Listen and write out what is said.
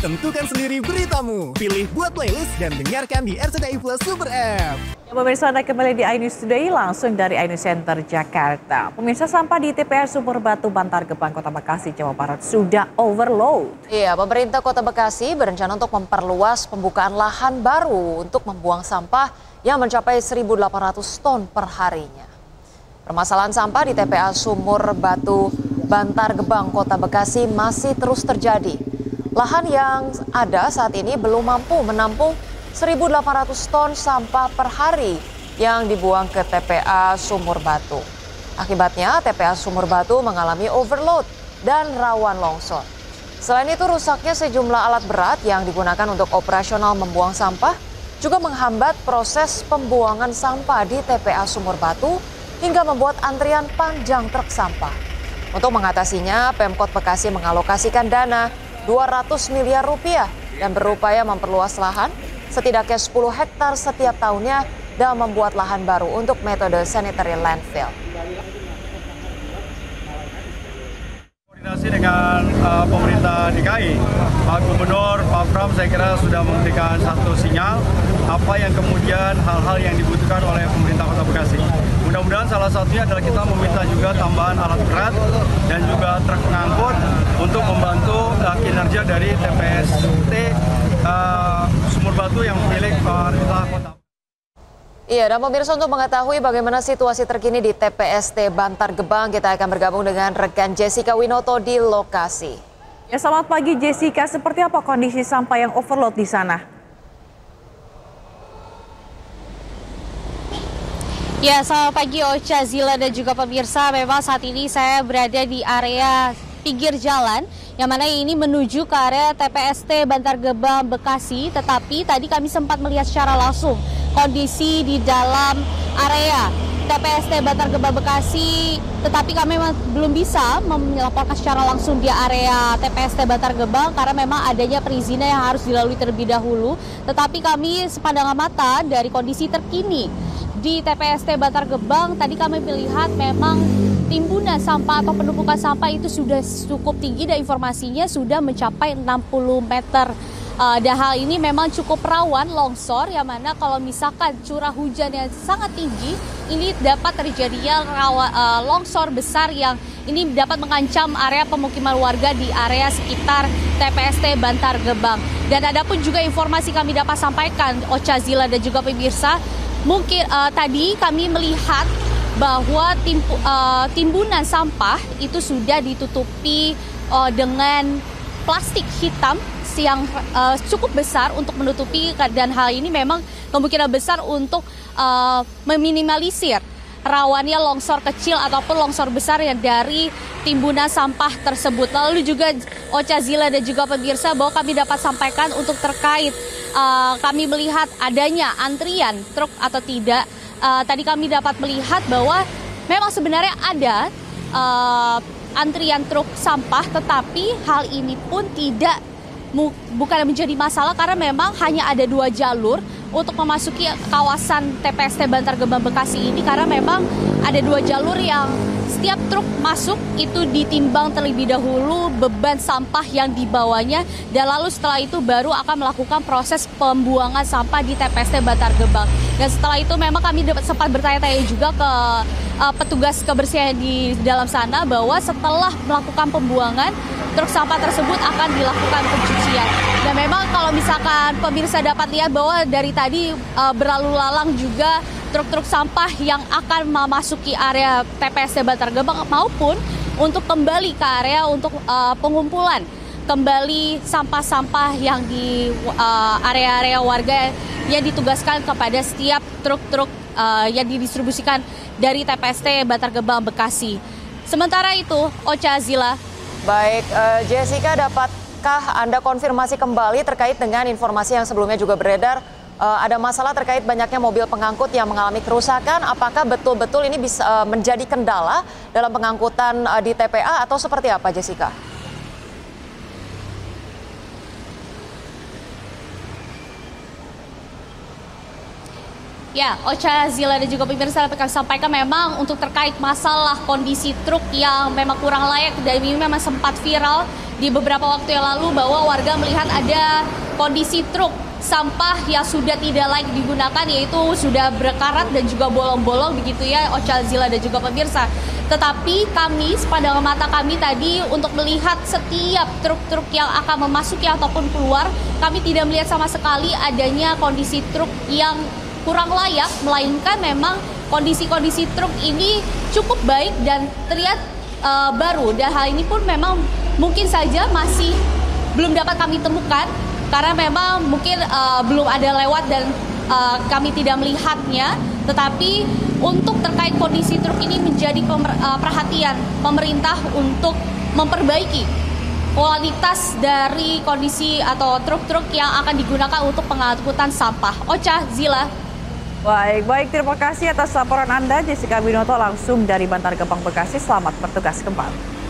Tentukan sendiri beritamu. Pilih buat playlist dan dengarkan di RCTI Plus Super App. Ya, pemirsa, Anda kembali di iNews Today langsung dari iNews Center Jakarta. Pemirsa, sampah di TPS Sumur Batu, Bantar Gebang, Kota Bekasi, Jawa Barat sudah overload. Iya, pemerintah Kota Bekasi berencana untuk memperluas pembukaan lahan baru untuk membuang sampah yang mencapai 1.800 ton per harinya. Permasalahan sampah di TPA Sumur Batu, Bantar Gebang, Kota Bekasi masih terus terjadi. Lahan yang ada saat ini belum mampu menampung 1.800 ton sampah per hari yang dibuang ke TPA Sumur Batu. Akibatnya TPA Sumur Batu mengalami overload dan rawan longsor. Selain itu rusaknya sejumlah alat berat yang digunakan untuk operasional membuang sampah juga menghambat proses pembuangan sampah di TPA Sumur Batu hingga membuat antrian panjang truk sampah. Untuk mengatasinya, Pemkot Bekasi mengalokasikan dana 200 miliar rupiah dan berupaya memperluas lahan setidaknya 10 hektar setiap tahunnya dan membuat lahan baru untuk metode sanitary landfill. Koordinasi dengan pemerintah DKI, Pak Gubernur, Pak Pram saya kira sudah memberikan satu sinyal apa yang kemudian hal-hal yang dibutuhkan oleh pemerintah Kota Bekasi. Mudah-mudahan salah satunya adalah kita meminta juga tambahan alat berat dan juga truk pengangkut untuk membantu kinerja dari TPST Sumur Batu yang milik pemerintah Kota. Iya, dan pemirsa, untuk mengetahui bagaimana situasi terkini di TPST Bantar Gebang, kita akan bergabung dengan rekan Jessica Winoto di lokasi. Ya, selamat pagi Jessica, seperti apa kondisi sampah yang overload di sana? Ya, selamat pagi Ocha, Zila dan juga pemirsa. Memang saat ini saya berada di area pinggir jalan yang mana ini menuju ke area TPST Bantar Gebang Bekasi, tetapi tadi kami sempat melihat secara langsung kondisi di dalam area TPST Bantar Gebang Bekasi, tetapi kami belum bisa melaporkan secara langsung di area TPST Bantar Gebang karena memang adanya perizinan yang harus dilalui terlebih dahulu. Tetapi kami sepandangan mata dari kondisi terkini di TPST Bantar Gebang, tadi kami melihat memang timbunan sampah atau penumpukan sampah itu sudah cukup tinggi dan informasinya sudah mencapai 60 meter. Dan hal ini memang cukup rawan longsor, yang mana kalau misalkan curah hujan yang sangat tinggi, ini dapat terjadinya longsor besar yang ini dapat mengancam area pemukiman warga di area sekitar TPST Bantar Gebang. Dan ada pun juga informasi kami dapat sampaikan, Ocha, Zila dan juga pemirsa, mungkin tadi kami melihat bahwa timbunan sampah itu sudah ditutupi dengan plastik hitam yang cukup besar untuk menutupi, dan hal ini memang kemungkinan besar untuk meminimalisir rawannya longsor kecil ataupun longsor besar yang dari timbunan sampah tersebut. Lalu juga Ocha, Zila dan juga pemirsa, bahwa kami dapat sampaikan untuk terkait kami melihat adanya antrian truk atau tidak. Tadi kami dapat melihat bahwa memang sebenarnya ada antrian truk sampah, tetapi hal ini pun bukan menjadi masalah karena memang hanya ada 2 jalur untuk memasuki kawasan TPST Bantar Gebang Bekasi ini, karena memang ada 2 jalur yang setiap truk masuk itu ditimbang terlebih dahulu beban sampah yang dibawanya, dan lalu setelah itu baru akan melakukan proses pembuangan sampah di TPST Bantar Gebang. Dan setelah itu memang kami sempat bertanya-tanya juga ke petugas kebersihan di dalam sana bahwa setelah melakukan pembuangan, truk sampah tersebut akan dilakukan pencucian. Dan memang kalau misalkan pemirsa dapat lihat bahwa dari tadi berlalu lalang juga truk-truk sampah yang akan memasuki area TPST Bantar Gebang maupun untuk kembali ke area untuk pengumpulan kembali sampah-sampah yang di area-area warga yang ditugaskan kepada setiap truk-truk yang didistribusikan dari TPST Bantar Gebang Bekasi. Sementara itu, Ocha, Zila. Baik, Jessica, dapatkah Anda konfirmasi kembali terkait dengan informasi yang sebelumnya juga beredar? Ada masalah terkait banyaknya mobil pengangkut yang mengalami kerusakan. Apakah betul-betul ini bisa menjadi kendala dalam pengangkutan di TPA atau seperti apa, Jessica? Ya, Ocha, Zila dan juga pemirsa, dapat kami sampaikan memang untuk terkait masalah kondisi truk yang memang kurang layak dan ini memang sempat viral di beberapa waktu yang lalu bahwa warga melihat ada kondisi truk sampah yang sudah tidak layak digunakan, yaitu sudah berkarat dan juga bolong-bolong begitu ya, Ocha, Zila dan juga pemirsa. Tetapi kami, sepandangan mata kami tadi untuk melihat setiap truk-truk yang akan memasuki ataupun keluar, kami tidak melihat sama sekali adanya kondisi truk yang kurang layak, melainkan memang kondisi-kondisi truk ini cukup baik dan terlihat baru. Dan hal ini pun memang mungkin saja masih belum dapat kami temukan, karena memang mungkin belum ada lewat dan kami tidak melihatnya. Tetapi untuk terkait kondisi truk ini menjadi perhatian pemerintah untuk memperbaiki kualitas dari kondisi atau truk-truk yang akan digunakan untuk pengangkutan sampah. Ocha, Zila. Baik, terima kasih atas laporan Anda, Jessica Binoto langsung dari Bantar Gebang, Bekasi. Selamat bertugas kembali.